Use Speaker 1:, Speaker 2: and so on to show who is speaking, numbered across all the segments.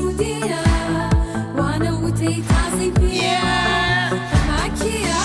Speaker 1: ورودية وانا وتي تعزي فيها معك يا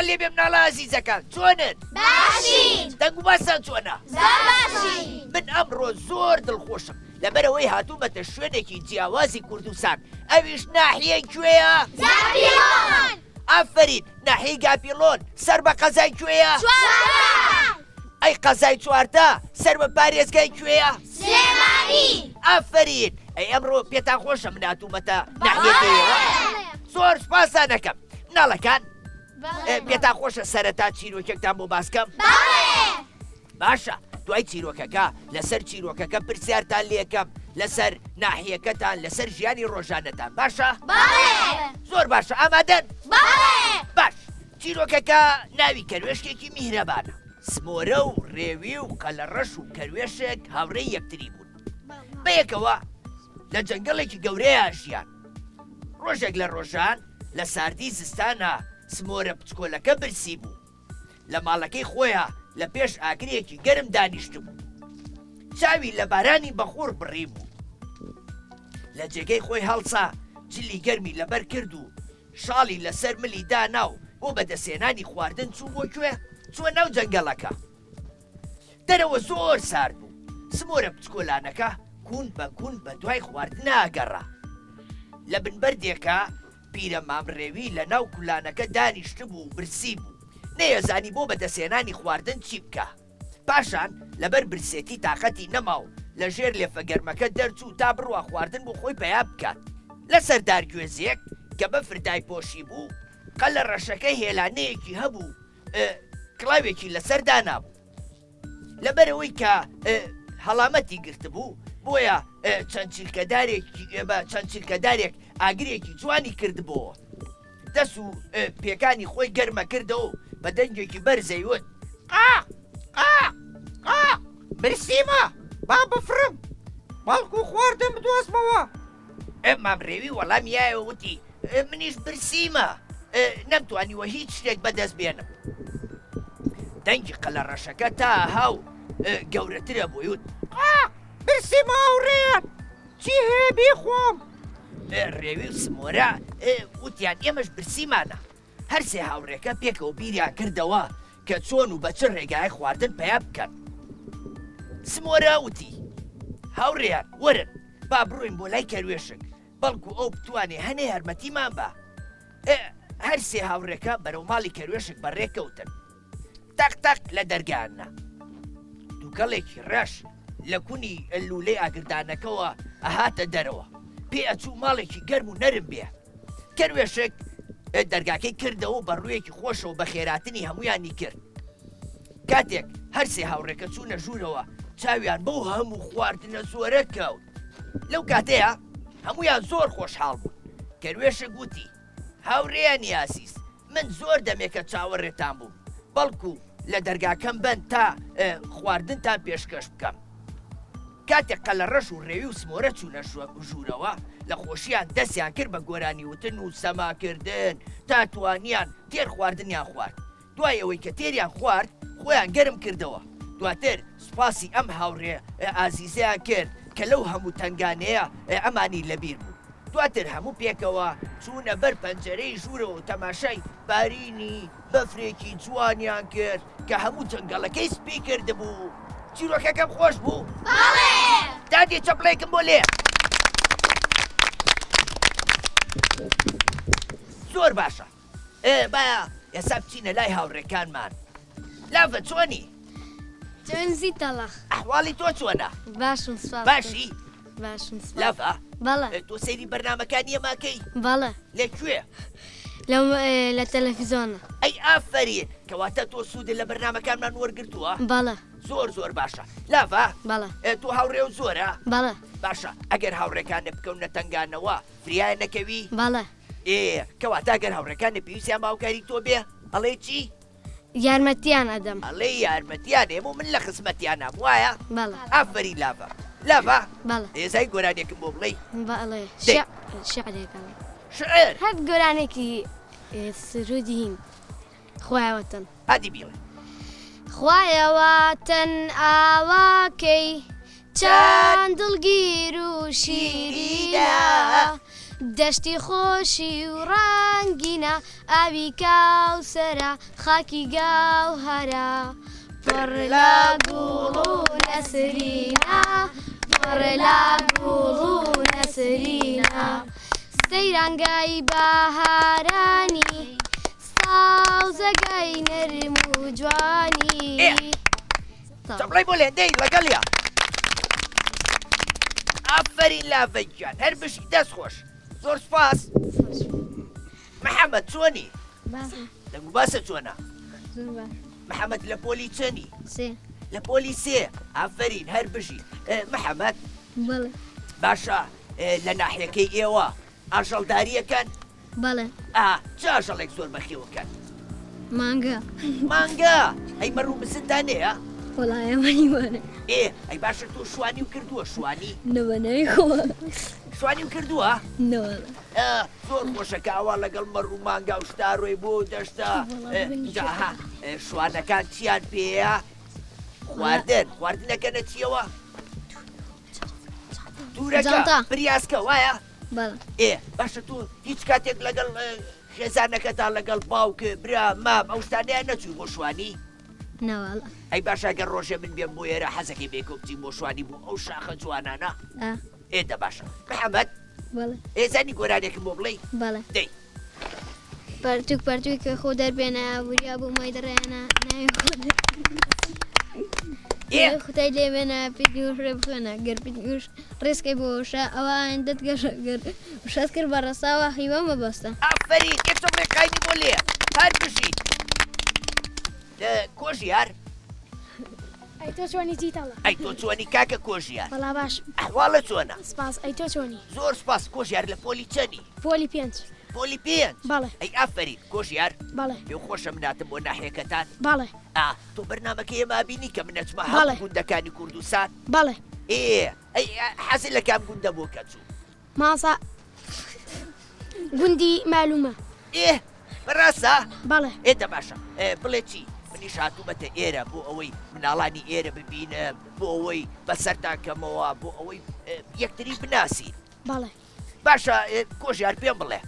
Speaker 2: لێ بێ مناڵە ئازیزەکان چۆنن؟
Speaker 3: باشین
Speaker 2: دەنگ و باسان چۆنە؟
Speaker 3: زۆر باشین
Speaker 2: من ئەمڕۆ زۆر دڵخۆشم لەبەرەوەی هاتوومەتە شوێنێکی جیاوازی کوردستان ئەویش ناحیەی کوێیە؟
Speaker 3: گاپیلۆن
Speaker 2: ئافرین ناحیەی گاپیلۆن سەر بە قەزای کوێیە؟
Speaker 3: چواردا
Speaker 2: ئەی قەزای چواردە سەر بە پارێزگای کوێیە؟
Speaker 3: سلێمانی
Speaker 2: ئافرین ئەی ئەمڕۆ پێتان خۆشە من هاتوومەتە ناحیەکەیەوە زۆر سپاسانەکەم مناڵەکان پێتان خۆشە سەرەتا چیرۆکێکتان بۆ باسکەم؟ باشە دوای چیرۆکەکە لەسەر چیرۆکەکە پرسیارتان لێکەم لەسەر ناحیەکەتان لەسەر ژیانی ڕۆژانەتان باشە؟ زۆر باشە ئامادەن؟ باش چیرۆکەکە ناوی کەروێشکێکی میهرەبانە سمۆرە و ڕێوی و قەلەڕەش و کەروێشێک هاوڕێی یەکتری بوون بەیەکەوە لە جەنگەڵێکی گەورەیە ژیان ڕۆژێک لە ڕۆژان لە ساردی زستانە سمۆرە پچکۆلەکە برسی بوو لە ماڵەکەی خۆیان لە پێش ئاگرێکی گەرم دانیشت بوو چاوی لە بارانی بەخۆر بڕی بوو لە جێگەی خۆی هەڵسا جلی گەرمی لەبەر کرد و شاڵی لەسەر ملی داناو بۆ بەدەسێنانی خواردن چوو بۆ کوێ چووە ناو جەنگەڵەکە دەرەوە زۆر سارد بوو سمۆرە پچکۆلانەکە کوون بە کوون بە دوای خواردن ئاگەڕا لە بنبەردێکە پیرە مامڕێوی لە ناو کولانەکە دانیشت بوو و برسی بوو نەیەزانی بۆ بەدەسێنانی خواردن چی بکە پاشان لەبەر برسێتی تااقەتی نەماو لە ژێر لێفەگەرمەکە دەرچوو تا بڕوە خواردن بۆ خۆی پیا بکات لە سەردار گوێزیەک کە بەفردای پۆشی بوو قەل لە ڕەشەکەی هێلانەیەکی هەبوو کڵاوێکی لەسەر دانابوو لەبەرەوەی کە هەڵامەتی گرتبوو بۆیە چەند چیلکەدارێک ئاگرێکی جوانی کردبەوە دەست و پێکانی خۆی گەرمە کردەوە بە دەنگێکی بەرزەیوت برسیمە با بفرم باڵکو خواردن بدۆزمەوە مامڕێوی وەڵامی یایە وتی منیش برسیمە نەمتوانیوە هیچ شتێک بەدەست بێنم دەنگی قەلە ڕەشەکە تا هاو گەورەترە بۆیوت برسیمە هاوڕێیان چی هەیە بیخۆم ڕێوی و سمۆرە وتیان ئێمەش برسیمانە هەرسێ هاوڕێکە پێکەوە بیریان کردەوە کە چۆن و بە چ ڕێگای خواردن پیا بکەن سمۆرە وتی هاوڕێیان وەرن با بڕۆین بۆ لای کەروێشک بەڵکو ئەو بتوانێ هەنێ هەرمەتیمان بە هەرسێ هاوڕێکە بەرەو ماڵی کەروێشک بەڕێکەوتن تەق لە دەرگانە دووگەڵێکی ڕەش لە کونی لولەی ئاگردانەکەەوە ئەهاتە دەرەوە پێ ئەچوو ماڵێکی گەرم و نەرم بێ کەروێشک دەرگاکەی کردەوە بە ڕوویەکی خۆشەوە بە خێراتنی هەمویانی کرد کاتێک هەرسێ هاوڕێکە چوونە ژوورەوە چاویان بەو هەموو خواردنە زۆرە کەوت لەو کاتەیە هەمویان زۆر خۆشحاڵ بوون کەروێشک گوتی هاوڕێیان یاسیس من زۆر دەمێکە چاوەڕێتان بووم بەڵکو لە دەرگاکەم بن تا خواردنتان پێشکەش بکەم کاتێک قەلە ڕەش و ڕێوی و سمۆرە چوونە ژوورەوە لە خۆشییان دەستیان کرد بە گۆرانی وتن و سەماکردن تا توانیان تێر خواردنیان خوارد دوای ئەوەی کە تێریان خوارد خۆیان گەرم کردەوە دواتر سوپاسی ئەم هاوڕێ ئازیزیان کرد کە لەو هەموو تنگانەیە ئەمانی لەبیر بوو دواتر هەموو پێکەوە چوونە بەر پەنجەرەی ژوورەوە و تەماشای بارینی بەفرێکی جوانیان کرد کە هەموو جەنگەڵەکەی سپی کردبوو چیرۆکەکەم خۆش بوو دادی چەپڵێکم بۆ لێ زۆر باشە باە ئێستا بچینە لای هاوڕێکانمان لافە چۆنی
Speaker 4: چۆنزی تەڵەخ
Speaker 2: ئەحواڵی تۆ چۆنە
Speaker 4: باشم سپاس
Speaker 2: باشی
Speaker 4: باشم سپاس
Speaker 2: لافە
Speaker 4: بەڵێ
Speaker 2: تۆ سەیری بەرنامەکانی ئەماکەی
Speaker 4: بەڵێ
Speaker 2: لەکوێ
Speaker 4: لە تەلەڤیزۆنە
Speaker 2: ئەی ئافرین کەواتە تۆ سوودە لە بەرنامەکانمان وەرگرتووە
Speaker 4: بەڵێ
Speaker 2: زۆر باشە لافە
Speaker 4: بەڵێ
Speaker 2: تۆ هاوڕێ و زۆرە
Speaker 4: بەڵێ
Speaker 2: باشە ئەگەر هاوڕێکانە بکەونە تنگانەوە فریایە نەکەوی
Speaker 4: بەڵێ
Speaker 2: کەواتە ئەگەر هاوڕێکانی پێویستیان باوکاری تۆ بێ ئەڵێ چی
Speaker 4: یارمەتیان ئەدەم
Speaker 2: ئەڵێ یارمەتیان هێموو من لە خزمەتیانە وایە
Speaker 4: بەڵێ
Speaker 2: ئافری لافە
Speaker 4: بەڵێ
Speaker 2: ئێزای گۆرانێکم بۆ بڵێ
Speaker 4: بەڵێ
Speaker 2: دەی.
Speaker 4: شعرێکەکەم
Speaker 2: شعر
Speaker 4: هەر گۆرانێکی سرودی هین خوایەوەتن
Speaker 2: هادی بیڵێ
Speaker 4: خوایەوەتەن ئاواکەی چەند دڵگیر و شیرینە دەشتی خۆشی و ڕەنگینە ئاوی کاوسەرە خاکی گاوهەرە پڕ لە گوڵ و نەسرینە پڕ لە گوڵ و نەسرینە سەیرانگای بەهارانی ساوزەگای نەرم و جوانی
Speaker 2: چەپڵی بۆ لێندەی لەگەڵیا ئافرین لافەگیان هەر بشی دەست خۆش زۆر سپاس محەممەد چۆنی دەنگ باسە چۆنە محەممەد لە پۆلی چەنی لە پۆلی سێ ئافرین هەر بژی محەممەد
Speaker 4: بەڵێ
Speaker 2: باشە لە ناحیەکەی ئێوە ئاژەڵداریەکەن
Speaker 4: بەڵێ
Speaker 2: چ ئاژەڵێک زۆر بەخێوەکەن
Speaker 4: مانگە
Speaker 2: مانگە ئەی مەڕوو بزندانەیە
Speaker 4: وڵایەمەنی وەرە
Speaker 2: ئەی باشە تۆ شوانی و کردووە شوانی
Speaker 4: نەوەنەی خۆ
Speaker 2: شوانی و کردووە
Speaker 4: نەوەڵە
Speaker 2: زۆر خۆشەکە ئەوە لەگەڵ مەڕوو مانگا و شتاڕۆی بۆ دەشتا جاها شوانەکان چیان پێەیە خواردنەکەنە چیەوە دوورەکە بریاسکە وایە
Speaker 4: بەڵێ
Speaker 2: باشە تۆ هیچ کاتێک لەگەڵ خێزانەکەتا لەگەڵ باوکە برا مام ئەو شتانیان نەچوو بۆ شوانی
Speaker 4: نەوەڵە
Speaker 2: ئەی باشە گەر ڕۆژێ من بێم بۆ ئێرە حەزەکەی بێکۆ بچین بۆ شوانی بوو ئەو شاخە جوانانە ئێدە باشە محەممەد
Speaker 4: بەڵێ
Speaker 2: ئێزانی گۆرانێکم بۆ بڵێ
Speaker 4: بەڵێ
Speaker 2: دەی
Speaker 4: پەرتووک کە خۆ دەربێنە وریا بۆ مای دەڕێنە خوتای لێبێنە پیگوڕێ بخێنە گەر پیگوش ڕێسکەی بۆشە ئەوە ئەندەت گەر شەت کرد بە ڕەساوە هیوە مەبەستە
Speaker 2: ئافرین ئێستا ڕێقاینی بۆ لێ هەر بشین کۆژیار
Speaker 5: ئەی تۆ چۆنی جیتەڵە
Speaker 2: ئەی تۆ چۆنی کاکە کۆژیار
Speaker 5: بەڵا باش
Speaker 2: ئەحواڵە چۆنە
Speaker 5: سپاس ئەی تۆ چۆنی
Speaker 2: زۆر سپاس کۆژیار لە پۆلی چەنی
Speaker 5: پۆلی پێنج
Speaker 2: پۆلی پێنج
Speaker 5: بەڵێ
Speaker 2: ئەی ئافرین کۆژیار
Speaker 5: بەڵێ
Speaker 2: پێ خۆشە مناتم بۆ ناحیەکەتان
Speaker 5: بەڵێ
Speaker 2: تۆ بەرنمەکە ئێمە بینی کە منەچمە
Speaker 5: بەڵێ.
Speaker 2: هەموو گوندەکانی کوردستان
Speaker 5: بەڵێ
Speaker 2: ئەی حەزی لە کام گوندە بۆ کەچوو
Speaker 5: ماسا گوندی معلومە
Speaker 2: بەڕاستە
Speaker 5: بەڵێ
Speaker 2: ئێدە باشە بڵێ چی منیش هاتوومەتە ئێرە بۆ ئەوەی مناڵانی ئێرە ببینم بۆ ئەوەی بەسەرتاکەمەوە بۆ ئەوەی یەکتری بناسی
Speaker 5: بەڵێ
Speaker 2: باشە کۆژیار پێم بڵێ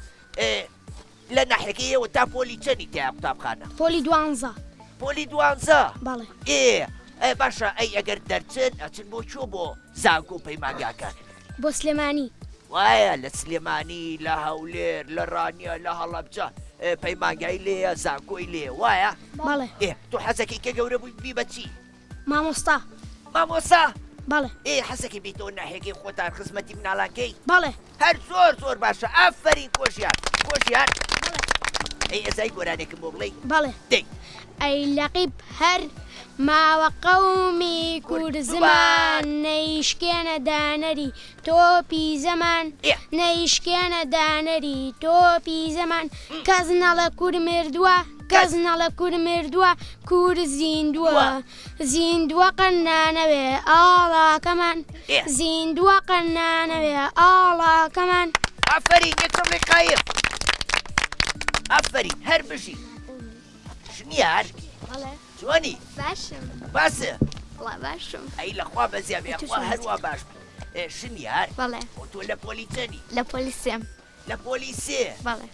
Speaker 2: لە ناحەکەی ئێوە تا پۆلی چەنی تیا قوتابخانە
Speaker 5: پۆلی دوانزە
Speaker 2: پۆلی دوانزە
Speaker 5: بەڵێ
Speaker 2: باشە ئەی ئەگەر دەرچن ئەچن بۆ چۆ بۆ زانکۆ و پەیمانگاکان
Speaker 5: بۆ سلێمانی
Speaker 2: وایە لە سلێمانی لە هەولێر لە ڕانیە لە هەڵەبجە پەیمانگای لێە زانکۆی لێ وایە
Speaker 5: بەڵێ
Speaker 2: تۆ حەزەکەی کە گەورە بووی بی بەچی
Speaker 5: مامۆستا
Speaker 2: مامۆسا
Speaker 5: بەڵێ
Speaker 2: حەزەکەی بیتەوە ناحێکی خۆتان خزمەتی مناڵانکەی
Speaker 5: بەڵێ
Speaker 2: هەر زۆر باشە ئافرین کۆژیار ئەزای گۆرانێکم بۆ بڵێ
Speaker 5: بەڵێ
Speaker 2: دەی
Speaker 5: ئەی لەقیب هەر ماوە قەومی کورد زمان نەیشکێنە دانەری تۆپی زەمان نەیشکێنە دانەری تۆپی زەمان کەس نەڵە کورد مردووە کەس نەڵە کورد مردووە کورد زیندووە قەنانەوێ ئاڵاکەمان زیندووە قەنانەوێ ئاڵاکەمان
Speaker 2: ئافرین یەکەم ڕێقایم ئافرین هەر بژی شنیار جوانی
Speaker 4: باشم
Speaker 2: باسە
Speaker 4: باشم
Speaker 2: ئەی لەخوا بەزیابێ خوا هەروە باش شنیار
Speaker 4: بەڵێ
Speaker 2: تۆ لە پۆلی چەنی
Speaker 4: لە پۆلیسێم
Speaker 2: لە پۆلی سێ
Speaker 4: بەڵێ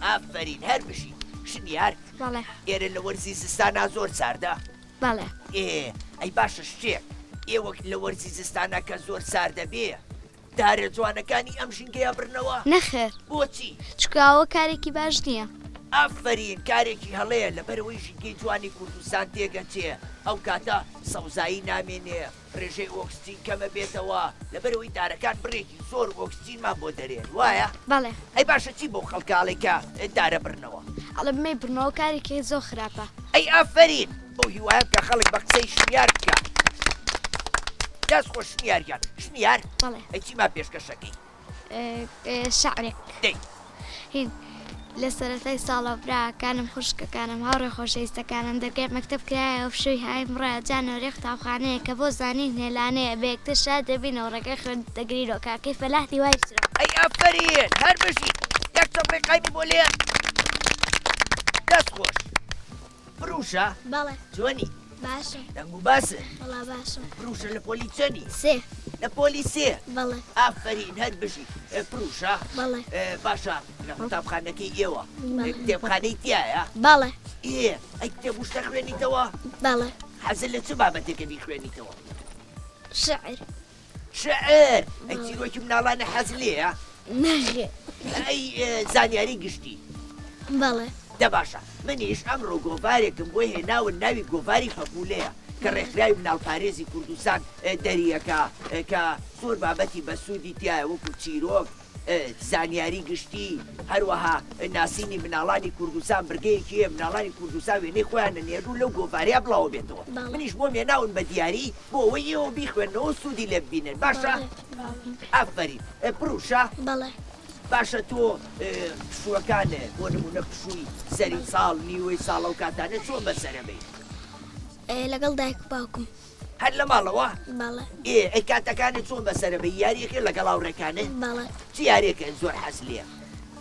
Speaker 2: ئافرین هەر بژی شنیار
Speaker 4: بەڵێ
Speaker 2: ئێرە لە وەرزی زستانە زۆر ساردە
Speaker 4: بەڵێ
Speaker 2: ئەی باشە شتێک ئێوەک لە وەرزی زستانە کە زۆر ساردە بێ دارە جوانەکانی ئەم ژینگەیە برنەوە
Speaker 4: نەخێر
Speaker 2: بۆچی
Speaker 4: چکاوە کارێکی باش نییە
Speaker 2: ئافرین کارێکی هەڵەیە لەبەرەوەیشی گەی جوانی کوردستان تێگەچێ ئەو کاتە سەوزایی نامێنێ ڕێژەی ئۆکسجین کەمە بێتەوە لەبەرەوەی دارەکان بڕێکی زۆر ئۆکسجینمان بۆ دەرێن وایە
Speaker 5: بەڵێ
Speaker 2: ئەی باشە چی بۆ خەڵکاڵێکە دارە بڕنەوە
Speaker 5: ئەڵە بمەی برنەوە کارێکی زۆر خراپە
Speaker 2: ئەی ئافرین بۆ هیوایە کە خەڵک بە قسەی شنیار بکە دەست خۆ شنیاریان شنیار
Speaker 5: بەڵێ
Speaker 2: ئەی چیمان پێشکەشەکەی
Speaker 5: شعرێک
Speaker 2: دەی
Speaker 5: هین لە سەرەتای ساڵە براکانم خوشکەکانم هاوڕێ خۆشەویستەکانم دەرگای مەکتب کرایەوە فشووی های ڕایجان و ڕێک تاوخانەیە کە بۆ زانین هێلانەیە بەیەکتر شاد دەبینەوە ڕێگەی خوێن دەگرینەوە کاکەی فەلاحی وای سرە
Speaker 2: ئەی ئافرین هەر بژی یەک چەپڵی قایمی بۆ لێن دەست خۆش بروشە
Speaker 4: بەڵێ
Speaker 2: جوانی
Speaker 4: باشە
Speaker 2: دەنگ و باسن
Speaker 4: بەڵا باشە
Speaker 2: بروشە لە پۆلیچەنی
Speaker 4: سێ
Speaker 2: لە پۆلیسێ
Speaker 4: بەڵێ
Speaker 2: ئافرین هەر بژی پروشە
Speaker 4: بەڵێ
Speaker 2: باشە لە قوتابخانەکەی ئێوە کتێبخانەی تایە
Speaker 4: بەڵێ
Speaker 2: ئەی کتێب وشتە خوێنیتەوە
Speaker 4: بەڵێ
Speaker 2: حەزت لە چ بابەتێکە بیخوێنیتەوە
Speaker 4: شعر
Speaker 2: شعر ئەی چیرۆکی مناڵانە حەز لێە
Speaker 4: نەژێ
Speaker 2: ئەی زانیاری گشتی
Speaker 4: بەڵێ
Speaker 2: دە باشە منیش ئەمڕۆ گۆڤارێکم بۆ هێناون ناوی گۆڤاری خەپولەیە کە ڕێکخراوی مناڵپارێزی کوردستان دەریەکە کە زۆر بابەتی بە سوودی تایە وەکو چیرۆک زانیاری گشتی هەروەها ناسینی مناڵانی کوردستان بڕگەیەکیە مناڵانی کوردستان وێنەی خۆیان نێردوو لەو گۆڤاریا بڵاو بێتەوە منیش بۆ مێناون بە دیاری بۆ ئەوەی ئێوە بیخوێنەوە سوودی لێ ببینن باشە ئافرین پروشە
Speaker 4: بەڵێ
Speaker 2: باشە تۆ پشووەکانە بۆ نمونە پشووی سەری ساڵ نیوەی ساڵە و کاتانە چۆن بەسەرەبێ
Speaker 4: لەگەڵ دایک و باوکم
Speaker 2: هەر لە ماڵەوە
Speaker 4: بەڵێ
Speaker 2: ئەی کاتەکانت چۆن بەسەرەبێ یاریەکە لەگەڵ هاوڕێکانە
Speaker 4: بەڵێ
Speaker 2: چی یاریەکە زۆر حەز لێە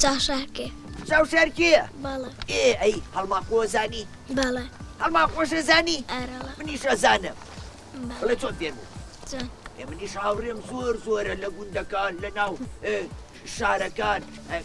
Speaker 4: چاشارکێ
Speaker 2: چاوشارکیە
Speaker 4: بەڵێ
Speaker 2: ئەی هەڵماقۆ زانی
Speaker 4: بەڵێ
Speaker 2: هەڵماقۆشە زانی
Speaker 4: ئەرەڵە
Speaker 2: منیش ئەزانم
Speaker 4: بەڵێ
Speaker 2: بڵێ چۆن فێر بوو
Speaker 4: چۆن
Speaker 2: منیش هاوڕێم زۆر زۆرە لە گوندەکان لە ناو شارەکان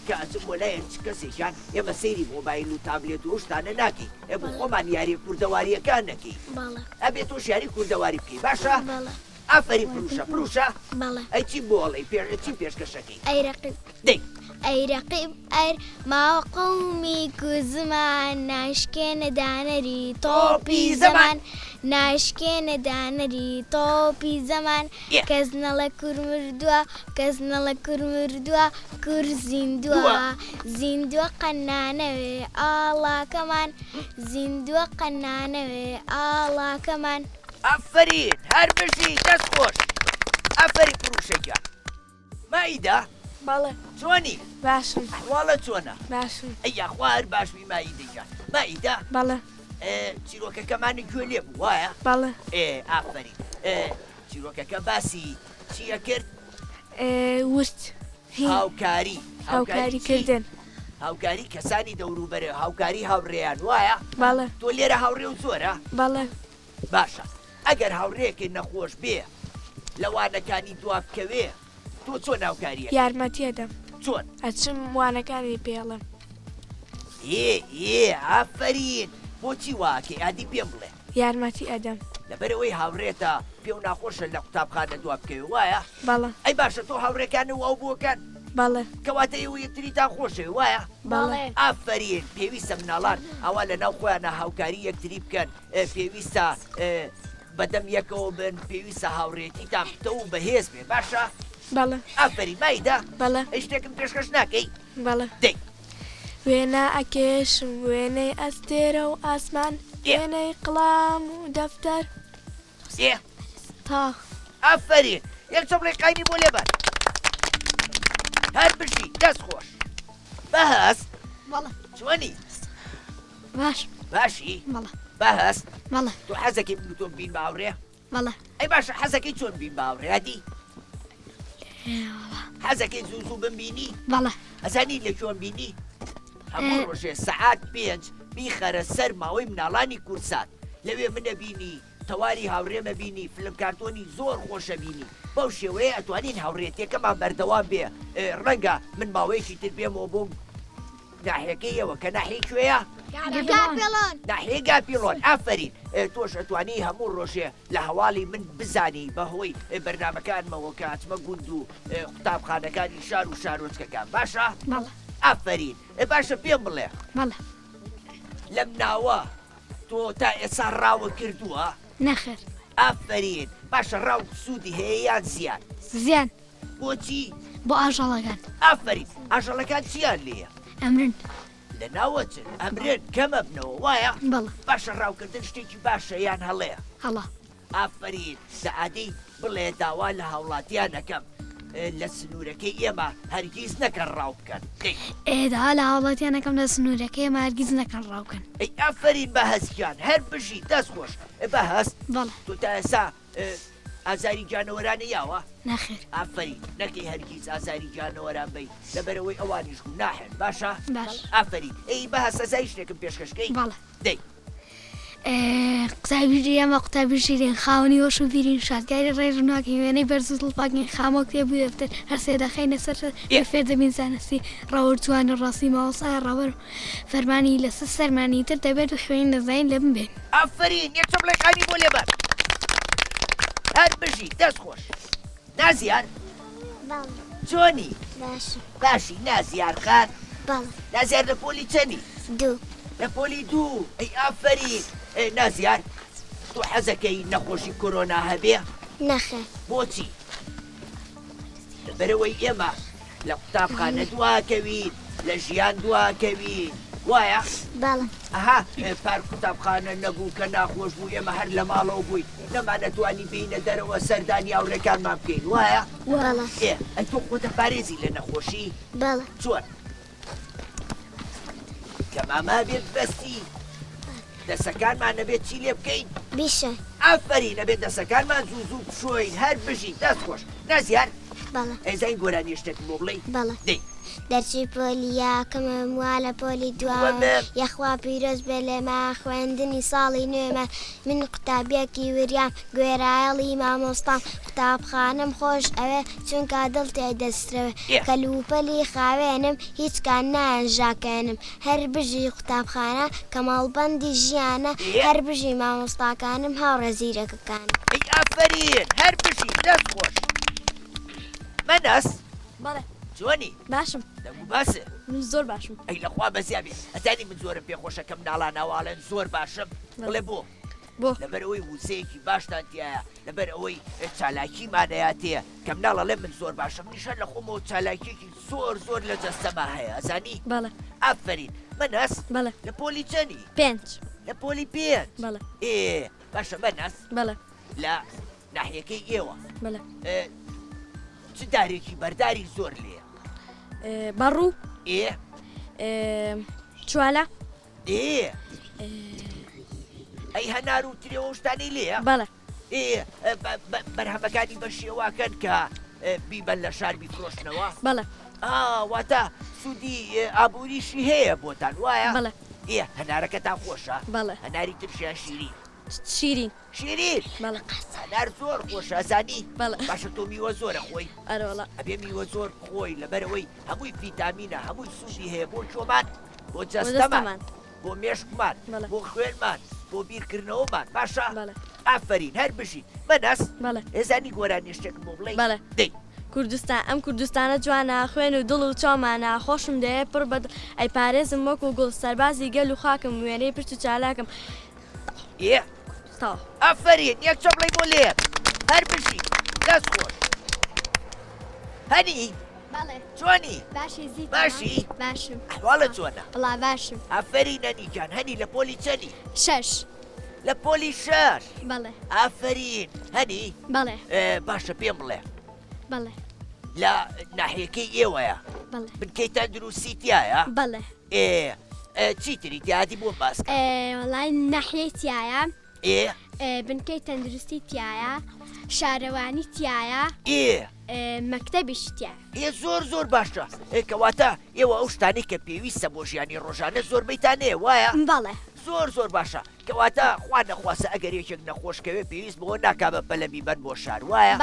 Speaker 2: کە ئەچم بۆ لای هەرچ کەسێکیان ئێمە سەیری مۆبایل و تابلێت و شتانە ناکەی بۆ خۆمان یاری کوردەواریەکان نەکەی
Speaker 4: بەڵێ
Speaker 2: ئەبێ تۆش یاری کوردەواری بکەی باشە
Speaker 4: بەڵێ
Speaker 2: ئافەری پروشە
Speaker 4: بەڵێ
Speaker 2: ئەی چی بۆڵی چی پێشکەشەکەی
Speaker 4: ئەی ڕقیب
Speaker 2: دەی
Speaker 4: ئەی ڕقیب ئەر ماوە قەومی کوزمان ناشکێنە دانەری تۆپی زەمان ناشکێنە دانەری تۆپی زەمان کەس نەڵە کوورمردووە کەس نەڵە کوورمردووە کوور زیندووە زیندووە قەنانەوێ ئاڵاکەمان زیندووە قەنانەوێ ئاڵاکەمان
Speaker 2: ئافرین هەر بژی دەست خۆش ئافەری پروشەکە مایدا
Speaker 5: بەڵێ
Speaker 2: چۆنی
Speaker 5: باشم
Speaker 2: ئەحواڵە چۆنە
Speaker 5: باشم
Speaker 2: ئەی یاخوا هەر باشوی مایدەکە مایدا
Speaker 5: بەڵێ
Speaker 2: چیرۆکەکەمانی گوێ لێ بوو وایە
Speaker 5: بەڵێ
Speaker 2: ئافرین چیرۆکەکە باسی چیە کرد
Speaker 5: وست
Speaker 2: هاوکاریکردن هاوکاری کەسانی دەوروبەرە هاوکاری هاوڕێیان وایە
Speaker 5: بەڵێ
Speaker 2: تۆ لێرە هاوڕێ و زۆرە
Speaker 5: بەڵێ
Speaker 2: باشە ئەگەر هاوڕێکی نەخۆش بێ لەوانەکانی دوا بکەوێ تۆ چۆن هاوکاریە
Speaker 5: یارمەتیەدەم
Speaker 2: چۆن
Speaker 5: ئەچم وانەکانی پێڵم
Speaker 2: ئافرین بۆچی واکە یادی پێم بڵێ
Speaker 5: یارمەتی ئەدەم
Speaker 2: لەبەرەوەی هاوڕێتە پێ و ناخۆشە لە قوتابخانە دوا بکەوێ وایە
Speaker 5: بەڵێ
Speaker 2: ئەی باشە تۆ هاوڕێکانە واو بووەکان
Speaker 5: بەڵێ
Speaker 2: کەواتە ئێوە یەکتریتان خۆشەوێ وایە
Speaker 5: بەڵێ
Speaker 2: ئافرین پێویستە مناڵان ئەوە لە ناو خۆیانە هاوکاری یەکتری بکەن پێویستە بەدەم یەکەوە بن پێویستە هاوڕێتیتان بتە و بەهێز بێ باشە
Speaker 5: بەڵێ
Speaker 2: ئافرین مایدا
Speaker 5: بەڵێ
Speaker 2: شتێکم پێشکەش ناکەی
Speaker 5: بەڵێ
Speaker 2: دەی
Speaker 5: وێنە ئەکێشم وێنەی ئەستێرە و ئاسمان وێنەی قڵام و دەفتەر تا
Speaker 2: ئافرین یەک چەپڵی قایمی بۆ لێبەر هەر بژی دەست خۆش بەهەست
Speaker 4: بەڵێ
Speaker 2: چۆنی
Speaker 4: باش
Speaker 2: باشی
Speaker 4: بەڵێ
Speaker 2: بەهەست
Speaker 4: بەڵێ
Speaker 2: تۆ حەزەکەی تۆ بین باوڕێ
Speaker 4: بەڵێ
Speaker 2: ئەی باشە حەزەکەی چۆن بین باوڕێدی حەزەکەی زوو زوو بمبینی
Speaker 4: بەڵێ
Speaker 2: ئەزانی لە چۆن بینی هەموو ڕۆژێ سەعات 5 بیخەرە سەر ماوەی مناڵانی کورسات لەوێ منە بینی تەواری هاوڕێمە بینی فلم کارتۆنی زۆر خۆشە بینی بەو شێوەیە ئەتوانین هاوڕێتیەکەمان بەردەوام بێ ڕەنگە من ماوەیەکی تر بێمەوە بۆ ناحیەکەیەوە کە ناحیە کوێیە ناحیە گاپیڵۆن ئافرین تۆش ئەتوانی هەموو ڕۆژێ لە هەواڵی من بزانی بەهۆی بەرنامەکانمەوە کە ئاچمە گوند و قوتابخانەکانی شار و شارۆچکەکان باشە؟
Speaker 4: بەڵێ
Speaker 2: ئافرین باشە پێم بڵێ
Speaker 4: بەڵێ
Speaker 2: لەم ناوە تۆ تا ئێستا ڕاوە کردووە
Speaker 5: نەخێر
Speaker 2: ئافرین باشە ڕاو سوودی هەیە یان زیان
Speaker 5: زیان
Speaker 2: بۆچی
Speaker 5: بۆ ئاژەڵەکان
Speaker 2: ئافرین ئاژەڵەکان چیان لێیە
Speaker 5: ئەمرن
Speaker 2: لە ناوەچن ئەمرێن کەمە بنەوە وایە
Speaker 5: بەڵە
Speaker 2: باشە ڕاوکردن شتێکی باشە یان هەڵەیە
Speaker 5: هەڵا
Speaker 2: ئافرین سەعادەی بڵێ داوا لە هاوڵاتیانەکەم لە سنوورەکەی ئێمە هەرگیز نەکەن ڕاو بکەن
Speaker 5: ئێدا لە هاوڵاتیانەکەم لە سنوورەکەی مارگیز نەکەن ڕاوکەن
Speaker 2: ئەی ئافرین بە هەستیان هەر بژی دەست خۆش بە هەست
Speaker 5: بەڵە
Speaker 2: تۆ تا ئێستا ئازاری جانەوەرانە یاوە
Speaker 5: نەخێر
Speaker 2: ئافرین نەکەی هەرگیز ئازاری جانەوەران بی لەبەرەوەی ئەوانیش ناحێن باشە
Speaker 5: باش
Speaker 2: ئافرین ئەی بە هەستە زای شتێکم پێشکەشکەی
Speaker 5: بەڵە
Speaker 2: دەی
Speaker 5: قوتابیژی ئەمە قوتابیژیرین خاوەنی وەش و بیرین شادگاری ڕێژناکی وێنەی بەرزوڵ پاکین خامۆ کتێبوو دەفتەر هەرسێ دەخەینە سەر فێر دەبین زانستی ڕاوەرتوانە ڕاستی ماوەسای ڕاوەر فەرمانی لەسەر سەرمانی تر دەبێت و خوێن دەزین لە ببێن
Speaker 2: ئافرین یەکچە بڵێکانی بۆ لێبەر هەر بژی دەست خۆش نازیار چۆنی باشی نازیار خان نازیار لە پۆلی چەنی لە پۆلی دوو ئەی ئافرین نازیار تۆ حەزەکەی نەخۆشی کۆرۆنا هەبێ
Speaker 5: نەخێر
Speaker 2: بۆچی لەبەرەوەی ئێمە لە قوتابخانە دواکەوین لە ژیان دواکەوین وایە
Speaker 5: بەڵە
Speaker 2: ئەها پار قوتابخانە نەبوو کە ناخۆش بوو ئێمە هەر لە ماڵەوە بووین نەمانەتوانی بینە دەرەوە سەردانی هاوڕێکانمان بکەین وایە
Speaker 5: بەڵە
Speaker 2: ئەی تۆ خۆتە پارێزی لە نەخۆشی
Speaker 5: بەڵە
Speaker 2: چۆن کە ماما بێت بەستی دەسەکانمان نەبێت چی لێ بکەین
Speaker 5: بیشە
Speaker 2: ئافرین نەبێت دەسەکانمان زوو زوو بشۆین هەر بژی دەست خۆش نازیار
Speaker 5: بەڵە
Speaker 2: ئەیزای گۆرانی شتێک بۆ بڵێ
Speaker 5: بەڵە
Speaker 2: دەی
Speaker 5: دەرچی پۆلیا کەمە وا لە پۆلی دووە یەخوا پیرۆز بێ لێمە خوێندنی ساڵی نوێمە من قوتابیەکی وریام گوێرایەڵی مامۆستام قوتابخانم خۆش ئەوێ چونکە دڵ تێ دەسترەوە کەلوپەلی خاوێنم هیچ کان نایەنژاکەنم هەر بژی قوتابخانە کەماڵبەندی ژیانە هەر بژی مامۆستاکانم هاوڕێزیرەکەکان
Speaker 2: ئەی ئافرین هەر بژی دەست خۆش مەنەس
Speaker 4: بەڵێ
Speaker 2: چۆنی
Speaker 4: باشم
Speaker 2: دەمو باسە
Speaker 4: من زۆر باشم
Speaker 2: ئەی لەخوا بەزیابێ ئەزانی من زۆرم پێخۆشەکەم ناڵا ناواڵێن زۆر باشم بڵێ بۆ
Speaker 4: بۆ
Speaker 2: لەبەر ئەوەی وسەیەکی باشتان تایە لەبەر ئەوەی چالاکیمانەیە تێ کەم ناڵەڵێ من زۆر باشم نیشان لە خۆمەوە چالاکیێکی زۆر لە جەستەما هەیە ئەزانی
Speaker 4: بەڵێ
Speaker 2: ئافرین مەنەس
Speaker 4: بەڵێ
Speaker 2: لە پۆلی چەنی
Speaker 4: 5
Speaker 2: لە پۆلی پێنج
Speaker 4: بەڵێ
Speaker 2: باشە مەنەس
Speaker 4: بەڵێ
Speaker 2: لە ناحیەکەی ئێوە
Speaker 4: بەڵێ
Speaker 2: چ دارێکی بەرداری زۆر لێ
Speaker 4: بەڕوو چوالە
Speaker 2: ئەی هەنار و ترێوە شتانی لێە
Speaker 4: بەڵێ
Speaker 2: بەرهەمەکانی بە شێواکەن کە بیبەن لە شار بیفرۆشنەوە
Speaker 4: بەڵێ
Speaker 2: واتە سوودی ئابووریشی هەیە بۆتان وایە
Speaker 4: بەڵێ
Speaker 2: هەنارەکەتان خۆشە
Speaker 4: بەڵێ
Speaker 2: هەناری ترشیان شیرین
Speaker 4: شیرین بەڵێ
Speaker 2: هەنار زۆر خۆشە زانی
Speaker 4: بەڵێ
Speaker 2: باشە تۆ میوە زۆرە خۆی
Speaker 4: ئەرەوەڵە
Speaker 2: ئەبێ میوە زۆر خۆی لەبەرەوەی هەمووی ڤیتامینە هەمووی سوودی هەیە بۆ چۆمان بۆ جەستەمان بۆ مێشکمان بۆ خوێنمان بۆ بیرکردنەوەمان باشە ئافرین هەر بژی مەنەس ئێزانی گۆرانی شتێکم بۆ بڵێ دەی
Speaker 4: کوردستان ئەم کوردستانە جوانە خوێن و دڵ و چۆمانە خۆشم دەیە پڕ بە ئەی پارێزم وەکو گوڵ سەربازی گەل و خاکم وێنەی پشت و چالاکم
Speaker 2: ئافرین یەکچە بڵێ بۆ لێ هەر بژی دەست خۆش هەنی چۆنی باشی
Speaker 5: باشم
Speaker 2: ئەحواڵە چۆنە
Speaker 5: بڵا باشم
Speaker 2: ئافرین نەنیجان هەنی لە پۆلی چەنی
Speaker 5: 6
Speaker 2: لە پۆلی 6
Speaker 5: بەڵێ
Speaker 2: ئافرین هەنی
Speaker 5: بەڵێ
Speaker 2: باشە پێم بڵێ
Speaker 5: بەڵێ
Speaker 2: لە ناحیەکەی ئێوەیە
Speaker 5: بەڵێ
Speaker 2: بنکەی تەندروستی تایە
Speaker 5: بەڵێ
Speaker 2: چیتری دیادی بۆ باسکە
Speaker 5: وەڵای ناحیەی تایە بنکەی تەندروستی تایە شارەوانی تایە مەکتەبیش تایە
Speaker 2: زۆر باشە کەواتە ئێوە ئەو شتانی کە پێویستە بۆ ژیانی ڕۆژانە زۆربەیتانەیە وایە
Speaker 5: بەڵێ
Speaker 2: زۆر باشە کەواتە خوا نەخواسە ئەگەر یەکێک نەخۆشکەوێ پێویست بۆ ناکامە بەلەمی بەن بۆ شار وایە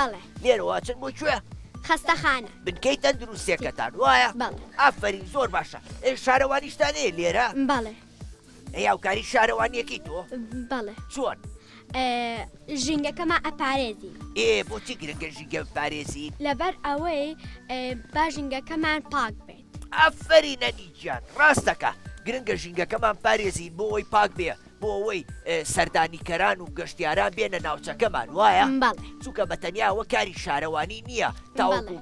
Speaker 2: لێرەوە چن بۆ کوێ
Speaker 5: خەستەخانە
Speaker 2: بنکەی تەندروستیەکەتان وایە ئافرین زۆر باشە شارەوانیشتانەیە لێرە
Speaker 5: بەڵێ
Speaker 2: هاوکاری شارەوانیەکەی تۆ
Speaker 5: بەڵێ
Speaker 2: چۆن
Speaker 5: ژینگەکەمان ئەپارێزی
Speaker 2: بۆچی گرنگە ژینگە پارێزی
Speaker 5: لەبەر ئەوەی با ژینگەکەمان پاک بێت
Speaker 2: ئافرین نەنیجان ڕاستەکە گرنگە ژینگەکەمان پارێزین بۆ ئەوەی پاک بێ بۆ ئەوەی سەردانیکەران و گەشتیاران بێنە ناوچەکەمان وایە
Speaker 4: بەڵێ
Speaker 2: چووکە بەتەنیاوە کاری شارەوانی نییە تاوەکو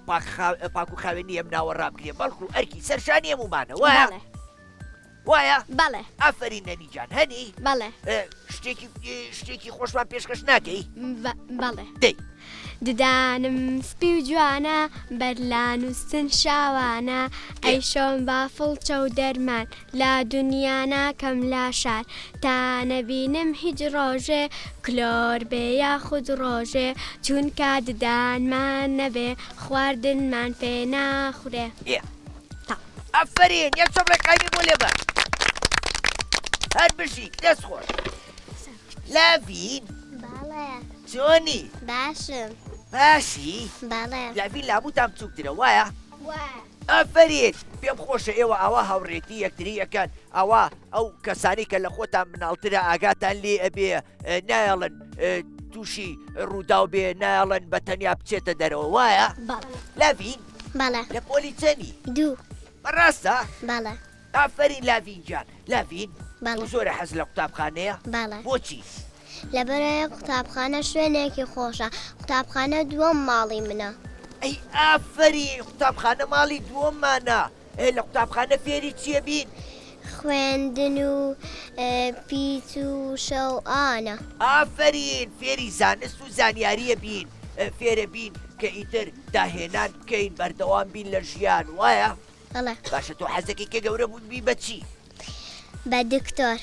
Speaker 2: پاک و خاوێنی ئەم ناوە ڕابگرێ بەڵکو ئەرکی سەرشانی هەمومانە وایە
Speaker 4: بەڵێ
Speaker 2: وایە
Speaker 4: بەڵێ
Speaker 2: ئافرین نەنیجان هەنی
Speaker 4: بەڵێ
Speaker 2: شتێکی خۆشمان پێشکەش ناکەی
Speaker 4: بەڵێ
Speaker 2: دەی
Speaker 5: ددانم سپی و جوانە بەرلان وستن شاوانە ئەی شۆم بافڵچە و دەرمان لا دنیانا کەم لا شار تا نەبینم هیچ ڕۆژێ کلۆر بێ یاخود ڕۆژێ چونکە ددانمان نەبێ خواردنمان پێ ناخورێ
Speaker 2: ئافرین یەک چۆبڵێکانی بۆ لێبە هەر بژی دەست خۆش لاڤین
Speaker 5: بەڵێ
Speaker 2: چۆنی
Speaker 5: باشم
Speaker 2: باشی
Speaker 5: بەڵێ
Speaker 2: لاڤین لابوتام چووکترە وایە ئافرین پێم خۆشە ئێوە ئەوە هاوڕێتی یەکتریەکەن ئەوە ئەو کەسانی کە لە خۆتان مناڵترە ئاگاتان لێ ئەبێ نایەڵن تووشی ڕووداو بێ نایەڵن بە تەنیا بچێتە دەرەوە وایە لاڤین
Speaker 5: بەڵێ
Speaker 2: لە پۆلی چەندی
Speaker 5: دوو
Speaker 2: بەڕاستە
Speaker 5: بەڵێ
Speaker 2: ئافرین لاڤین جان لاڤین
Speaker 5: بەڵێ
Speaker 2: زۆرە حەز لە قوتابخانەیە
Speaker 5: بەڵێ
Speaker 2: بۆچی
Speaker 5: لەبەرەیە قوتابخانە شوێنێکی خۆشە قوتابخانە دووەم ماڵی منە
Speaker 2: ئەی ئافرین قوتابخانە ماڵی دووەممانە لە قوتابخانە فێری چییە بین
Speaker 5: خوێندن و پیت و شەو ئانە
Speaker 2: ئافرین فێری زانست و زانیاریە بین فێرە بین کە ئیتر داهێنان بکەین بەردەوام بین لە ژیان وایە
Speaker 5: بەڵێ
Speaker 2: باشە تۆ حەزەکەی کە گەورە بوون بی بەچی
Speaker 5: بە دکتۆر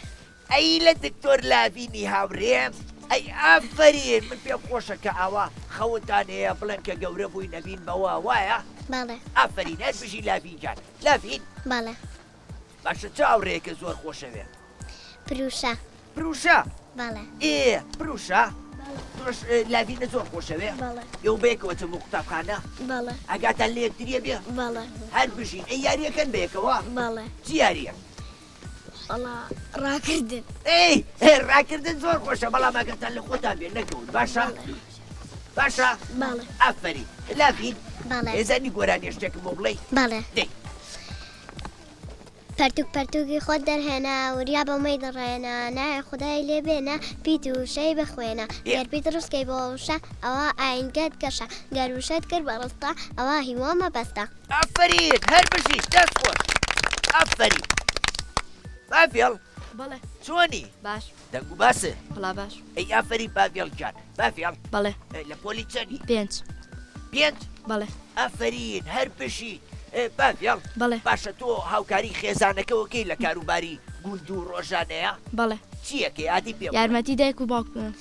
Speaker 2: ئەی لە دکتۆر لاڤینی هاوڕێم ئەی ئافرین من پێم خۆشە کە ئاوا خەوتان هەیە بڵێن کە گەورە بووی نەبین بەوە وایە
Speaker 5: بەڵێ
Speaker 2: ئافرین هەر بژی لاڤین جان لاڤین
Speaker 5: بەڵێ
Speaker 2: باشە چ ئاوڕەیەکە زۆر خۆشەوێ
Speaker 5: پروشە
Speaker 2: پروشە
Speaker 5: بەڵێ
Speaker 2: پروشە تۆش لاڤینە زۆر خۆشەوێ
Speaker 5: بەڵێ
Speaker 2: ئێوە بەیەکەوە بۆ قوتابخانە
Speaker 5: بەڵێ
Speaker 2: ئاگاتان لە یەکتریە بێ
Speaker 5: بەڵێ
Speaker 2: هەر بژین ئەی یاریەکەن بەیەکەوە
Speaker 5: بەڵێ
Speaker 2: چی یاریە
Speaker 5: ئەڵا ڕاکردن
Speaker 2: ئەی ڕاکردن زۆر خۆشە بەڵام ئەگەتان لە خۆتان بێ نەکەون باشە باشە
Speaker 5: بەڵێ
Speaker 2: ئافرین لاڤین
Speaker 5: بەڵێ
Speaker 2: ێزانی گۆرانی شتێکم بۆ بڵێ
Speaker 5: بەڵێ
Speaker 2: دەی
Speaker 5: پەرتوک پەرتوکی خۆت دەرهێنا وریا بەمەی دەڕێنا نایە خودای لێ بێنە پیت و شەی بخوێنە گەرپیت ڕستکەی بۆ وشە ئەوە ئاینگەت کەشە گەروشەت کرد بە ڕستە ئەوە هیوامە بەستە
Speaker 2: ئافرین هەر بژی دەست خۆش ئافرین بافێڵ
Speaker 4: بەڵێ
Speaker 2: چۆنی
Speaker 4: باش
Speaker 2: دەنگ و باسە
Speaker 4: بڵا باش
Speaker 2: ئەی ئافرین بافێڵ جان بافێڵ
Speaker 4: بەڵێ
Speaker 2: لە پۆلی چەندی
Speaker 4: 5
Speaker 2: پێنج
Speaker 4: بەڵێ
Speaker 2: ئافرین هەر بژی بافێڵ
Speaker 4: بەڵێ
Speaker 2: باشە تۆ هاوکاری خێزانەکەوەکەی لە کاروباری گوند و ڕۆژانەیە
Speaker 4: بەڵێ
Speaker 2: چیەکەی عادی پێ
Speaker 4: یارمەتی دایک و باوک بن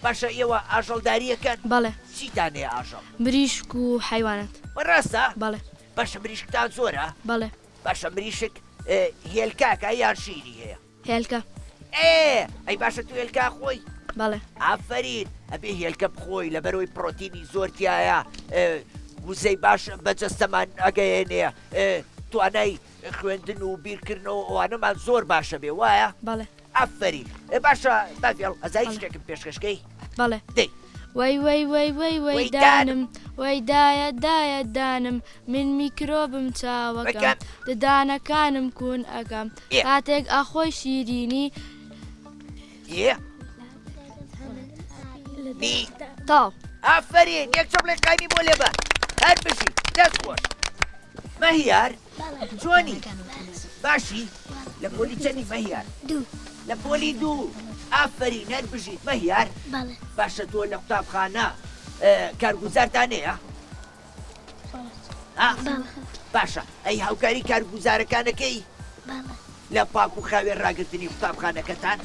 Speaker 2: باشە ئێوە ئاژەڵداریەکەن
Speaker 4: بەڵێ
Speaker 2: چیتانەیە ئاژەڵ
Speaker 4: مریشک و حیوانات
Speaker 2: بەڕاستە
Speaker 4: بەڵێ
Speaker 2: باشە مریشکتان زۆرە
Speaker 4: بەڵێ
Speaker 2: باشە مریشک هێلکاکە یان شیری هەیە
Speaker 4: هێلکە
Speaker 2: ئەی باشە تو هێلکا خۆی
Speaker 4: بەڵێ
Speaker 2: ئافرین ئەبێ هێلکە بخۆی لەبەرەوەی پرۆتینی زۆرتیایە وزەی باش بەجەستەمان ئەگەیێنێ توانای خوێندن و بیرکردنەوە ئەوانەمان زۆر باشە بێ وایە
Speaker 4: بەڵێ
Speaker 2: ئافرین باشە بافێڵ ئەزای شتێکم پێشکەشکەی
Speaker 4: بەڵێ
Speaker 2: دەی
Speaker 4: وەی وەی وەی وەی وەی دانم وەی دایە دایە دانم من میکرۆبم چاوەکەم ددانەکانم کوون ئەەکەم کاتێک ئەخۆی شیرینی تاو
Speaker 2: ئافرین یەک چۆبڵێکانی بۆ لێبە هەر بژی دەست خۆش مەهیار چۆنی باشی لە پۆلی چەندی مەهیار
Speaker 5: دوو
Speaker 2: لە پۆلی دوو ئافرین هەر بژیت مەهیار
Speaker 5: بەڵێ
Speaker 2: باشە تۆ لە قوتابخانە کارگوزارتان هەیە باشە ئەی هاوکاری کارگوزارەکانەکەی
Speaker 5: بەڵێ
Speaker 2: لە پاک و خاوێن ڕاگرتنی قوتابخانەکەتان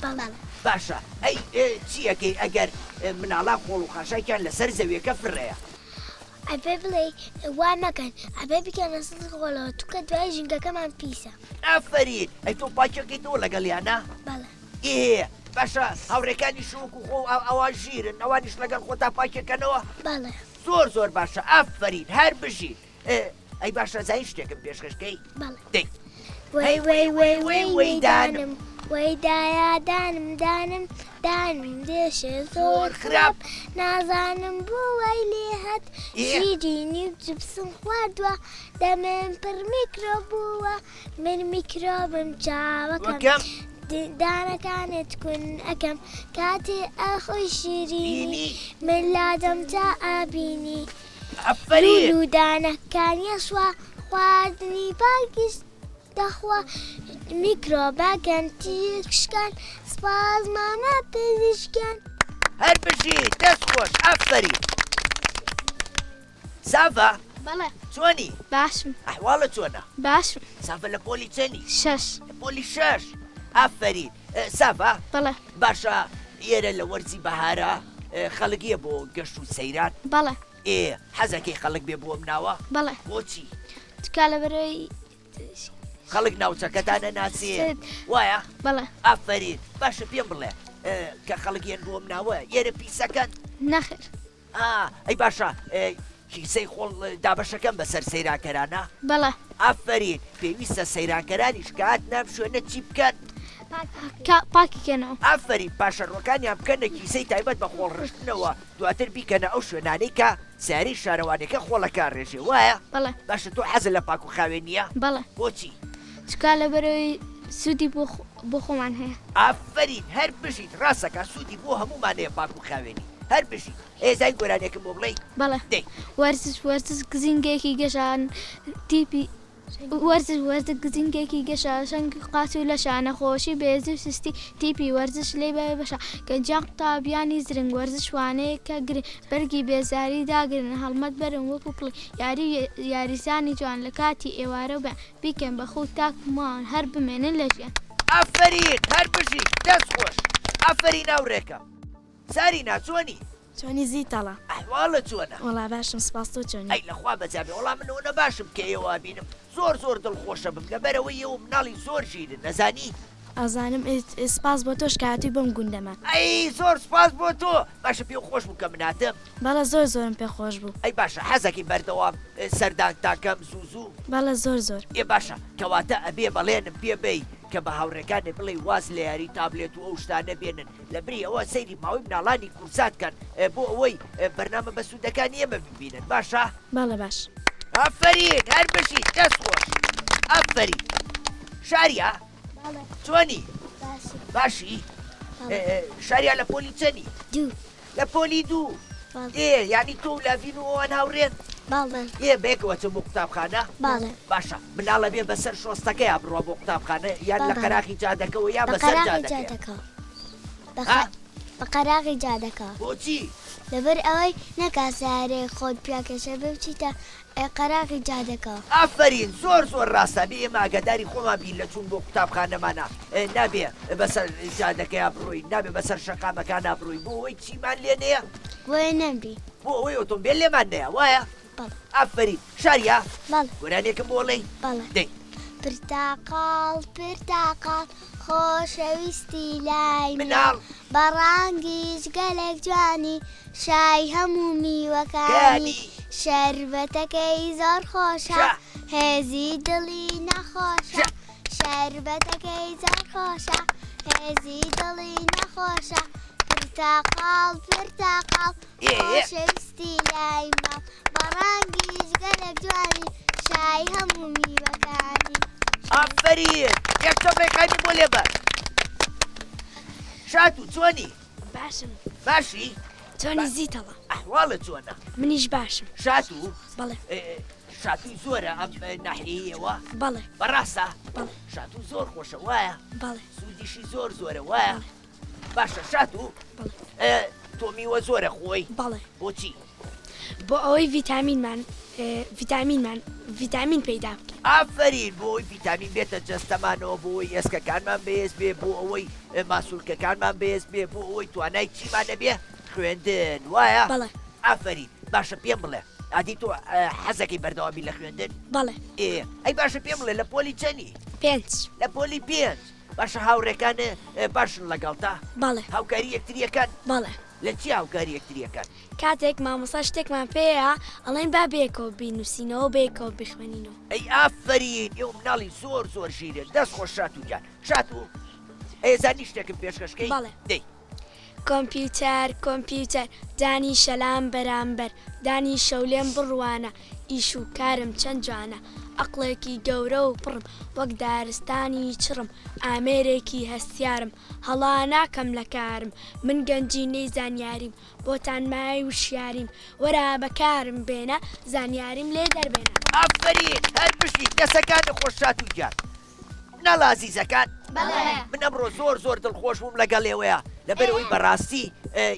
Speaker 5: بەڵێ
Speaker 2: باشە ئەی چیەکەی ئەگەر مناڵان خۆڵ و خاشایکیان لەسەر زەویەکە فڕێە
Speaker 5: ئەبێ بڵێ وا مەکەن ئەبێ بکەنە سڵ خۆڵەوە توکە دوای ژینگەکەمان پیسە
Speaker 2: ئافرین ئەی تۆ پاچەکەی تۆ لەگەڵیانە
Speaker 5: بەڵێ
Speaker 2: باشە هاوڕێکانی شوک و خۆ ئەوان ژیرن ئەوانیش لەگەڵ خۆتا پاکەکەنەوە
Speaker 5: بەڵێ
Speaker 2: زۆر باشە ئافرین هەر بژین ئەی باشە زای شتێکم پێشکەشکەی
Speaker 5: بەڵێ
Speaker 2: دەی
Speaker 5: وەی وەی وەی وەی وەی دانم وەی دایە دانم دانم دێشێ زۆر
Speaker 2: خراپ.
Speaker 5: نازانم بۆ وای لێ هات شیرینی و جبسم خواردووە دەمێن پڕ میکرۆ بووە من میکرۆبم چاوەکەم
Speaker 2: وەکەم
Speaker 5: دانەکانت کون ئەەکەم کاتێ ئەخۆی شیرینی
Speaker 2: بینی
Speaker 5: من لادەم تا ئابینی
Speaker 2: ئەفەرین
Speaker 5: و دانەکانیەشوە خواردنی باگیش دەخوا میکرۆبەکەن تیشکان سپاس مامە پزیشکان
Speaker 2: هەر بژی دەست خۆش ئەفەرین سافا
Speaker 4: بەڵێ
Speaker 2: چۆنی
Speaker 4: باشم
Speaker 2: ئەحواڵە چۆنە
Speaker 4: باشم
Speaker 2: سافا لە پۆلی چەنی
Speaker 4: 6
Speaker 2: لە پۆلی 6 ئەفەرین سافا
Speaker 4: بەڵێ
Speaker 2: باشە ئێرە لە وەرزی بەهارە خەڵکیە بۆ گەشت و سەیران
Speaker 4: بەڵێ
Speaker 2: حەزەکەی خەڵک بێ بۆم ناوە
Speaker 4: بەڵێ
Speaker 2: بۆچی
Speaker 4: تکا لە بەرەوەی
Speaker 2: خەڵک ناوچەکەتانە ناسیێ وایە
Speaker 4: بەڵێ
Speaker 2: ئافرین باشە پێم بڵێ کە خەڵکیان بۆم ناوە ئێرە پیسەکەن
Speaker 4: نەخێر
Speaker 2: ئەی باشە کیسەی خۆڵ دابەشەکەم بەسەر سەیراکەرانە
Speaker 4: بەڵێ
Speaker 2: ئافرین پێویستە سەیرانکەرانیش کات نام شوێنە چی بکەن
Speaker 4: پاکیکەنەوە
Speaker 2: ئافرین پاشەڕۆکانیان بکەنە کیسەی تایبەت بە خۆڵڕشتنەوە دواتر بیکەنە ئەو شوێنانەی کە سیاری شارەوانەکە خۆڵەکان ڕێژێ وایە
Speaker 4: بەڵێ
Speaker 2: باشە تۆ حەزە لە پاک و خاوێن نییە
Speaker 4: بەڵێ
Speaker 2: بۆچی
Speaker 4: چکا لە بەرەوەی سوودی بۆ خۆمان هەیە
Speaker 2: ئافرین هەر بژیت ڕاستەکە سوودی بۆ هەمومانەیە پاک و خاوێنی هەر بژیت ئێزای گۆرانێکم بۆ بڵێ
Speaker 4: بەڵێ
Speaker 2: دەی
Speaker 4: وەرزش گزینگێکی گەشان تیپی وەرزش گزینگێکی گەشە شەنگ قاچ و لە شانە خۆشی بێزی سستی تیپی وەرزش لێ بە بەشە گەنجاق تابیانی زرنگ وەرزش وانەیە کە گرن بەرگی بێزاری داگرن هەڵمەت بەرن وەکو پڵی یاریزانی جوان لە کاتی ئێوارە بە بیکەن بە خۆ تاکمان هەر بمێنن لە ژیان
Speaker 2: ئافرین هەر بژیت دەست خۆش ئافرین ئەوڕێکە ساری ناچۆنی
Speaker 6: چۆنی زیتەڵە
Speaker 2: ئەحواڵە چۆنە
Speaker 6: وەڵا باشم سپاس تۆ چۆنی
Speaker 2: ئەی لەخوا بەجابێ وەڵام منەوە باشم کە ئێوە بینم زۆر دڵخۆشە بم لەبەرەوەی ئێوە مناڵی زۆر ژیرن نەزانی
Speaker 6: ئەزانم سپاس بۆ تۆش کاتی بۆم گوندەمە
Speaker 2: ئەی زۆر سپاس بۆ تۆ باشە پێ خۆش بوو کە مناتم
Speaker 6: بەڵە زۆرم پێ خۆش بوو
Speaker 2: ئەی باشە حەزەکی بەردەوام سەردان تاکەم زوو
Speaker 6: بەڵە زۆر
Speaker 2: ئێ باشە کەواتە ئەبێ بەڵێنم پێبێ کە بە هاوڕێکانێ بڵێ واز لە یاری تابلێت و ئەو شتانە بێنن لە بری ئەوە سەیری ماوەی مناڵانی کورساتکەن بۆ ئەوەی بەرنامە بەسوودەکانی ئێمە ببینن باشە
Speaker 6: بەڵە باش
Speaker 2: ئافرین هەر بشیت دەست خۆش ئافرین شاریا چۆنی باشی شاریا لە پۆلی چەنی
Speaker 5: دوو
Speaker 2: لە پۆلی دوو یعنی تۆ لاڤین و ئەوان هاوڕێن
Speaker 5: باڵێ
Speaker 2: بێکەوە چ بۆ قوتابخانە
Speaker 5: باڵێ
Speaker 2: باشە مناڵە بێ بەسەر شۆستەکە یا بڕوە بۆ قوتابخانە یان لە قەراغی جادەکەەوە یا بەسەر جادەکە
Speaker 5: بە قەراغی جادەکە
Speaker 2: بۆچی
Speaker 5: لەبەر ئەوەی نەکا سارێ خۆت پیاکەشە بچیتە قەراغی جادەکە
Speaker 2: ئافرین زۆر ڕاستە بێ ئێمە ئاگاداری خۆمان بین لە چوون بۆ قوتابخانەمانە نابێ بەسەر جادەکە یا بڕۆی نابێ بەسەر شەقامەکان نابڕۆی بۆ ئەوەی چیمان لێ نەیە
Speaker 5: بۆیە نەمبی
Speaker 2: بۆ ئەوەی ئۆتۆمبیل لێمان نەیە وایە
Speaker 5: بەڵێ
Speaker 2: ئافرین شاریا
Speaker 5: بەڵێ
Speaker 2: گۆرانێکم بۆڵێ
Speaker 5: بەڵێ
Speaker 2: دەی
Speaker 5: پرتاقاڵ خۆشەویستی لای
Speaker 2: مناڵ
Speaker 5: بەڕانگیش گەلێک جوانی شای هەموو میوەکانی
Speaker 2: گانی
Speaker 5: شەربەتەکەی زۆر خۆشە هێزی دڵی نەخۆشە شەربەتەکەی زۆر خۆشە هێزی دڵی نەخۆشە پرتاقاڵ خۆشەویستی لای ماڵ بەڕانگیش گەلێک جوانی شای هەموو میوەکانی
Speaker 2: ئافرین یەکتە ڕێکانی بۆ لێبەر شاتو چۆنی
Speaker 6: باشم
Speaker 2: باشی
Speaker 6: چۆنی زیتەڵە
Speaker 2: ئەحواڵە چۆنە
Speaker 6: منیش باشم
Speaker 2: شاتو
Speaker 6: بەڵێ
Speaker 2: شاتوی زۆرە ئەم ناحیەوە
Speaker 6: بەڵێ
Speaker 2: بەڕاستە
Speaker 6: بەڵێ
Speaker 2: شاتو زۆر خۆشە وایە
Speaker 6: بەڵێ
Speaker 2: سوودیشی زۆرە وایە باشە شاتو تۆ میوە زۆرە خۆی
Speaker 6: بەڵێ
Speaker 2: بۆچی
Speaker 6: بۆ ئەوەی ڤیتامین پەیدا بکە
Speaker 2: ئافرین بۆ ئەوەی ڤیتامین بێتە جەستەمانەوە بۆ ئەوەی ئێسکەکانمان بەهێز بێ بۆ ئەوەی ماسوولکەکانمان بەهێز بێ بۆ ئەوەی توانای چیمانە بێ خوێندن وایە
Speaker 6: بەڵێ
Speaker 2: ئافرین باشە پێم بڵێ ئادی تۆ حەزەکەی بەردەوامی لە خوێندن
Speaker 6: بەڵێ
Speaker 2: ئەی باشە پێم بڵێ لە پۆلی چەنی
Speaker 6: 5
Speaker 2: لە پۆلی 5 باشە هاوڕێکانە باشن لەگەڵتا
Speaker 6: بەڵێ
Speaker 2: هاوکاری یەکتریەکان
Speaker 6: بەڵێ
Speaker 2: لە چی هاوکاری یەکتریەکان
Speaker 6: کاتێک مامۆستا شتێکمان پێەیە ئەڵێن با بێکەوە بینوسینەوە بێکەوە بخوێنینەوە
Speaker 2: ئەی ئافرین ئێوە مناڵی زۆر ژیرن دەست خۆش شاتوجان شاتو ئێزانی شتێکم پێشکەشکەی
Speaker 6: بەڵێ.
Speaker 2: دەی
Speaker 6: کۆمپیوتەر دانی شەلام بەرامبەر دانی شەولێم بڕوانە ئیش و کارم چەند جوانە عەقڵێکی گەورە و پڕم وەک دارستانی چڕم ئامێرێکی هەستیارم هەڵا ناکەم لە کارم من گەنجینەی زانیاریم بۆتان مای وشیاریم وەرا بەکارم بێنە زانیاریم لێ دەربێنە
Speaker 2: ئافرین هەر بشی دەسەکانی خۆشات و گیان نەڵە ئازیزەکان من ئەمڕۆ زۆر دڵخۆش بووم لەگەڵ ئێوەیە لەبەرەوەی بەڕاستی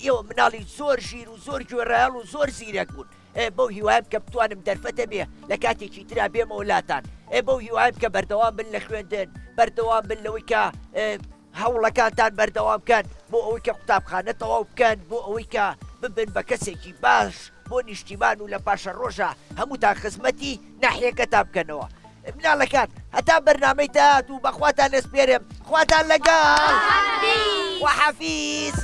Speaker 2: ئێوە مناڵی زۆر ژیر و زۆر گوێڕایەڵ و زۆر زیرەک بوون بەو هیوایم کە بتوانم دەرفەتە بێ لە کاتێکی ترا بێمە وڵاتان بەو هیوایم کە بەردەوام بن لە خوێندن بەردەوام بن لەوەی کە هەوڵەکانتان بەردەوامکەن بۆ ئەوەی کە قوتابخانە تەواو بکەن بۆ ئەوەی کە ببن بە کەسێکی باش بۆ نیشتیمان و لە پاشە ڕۆژە هەمووتان خزمەتی ناحیەکەتان بکەنەوە مناڵەکان هەتا بەرنامەی داهات و بەخواتان ئەسپێرم خواتان لەگەڵ وحەفیز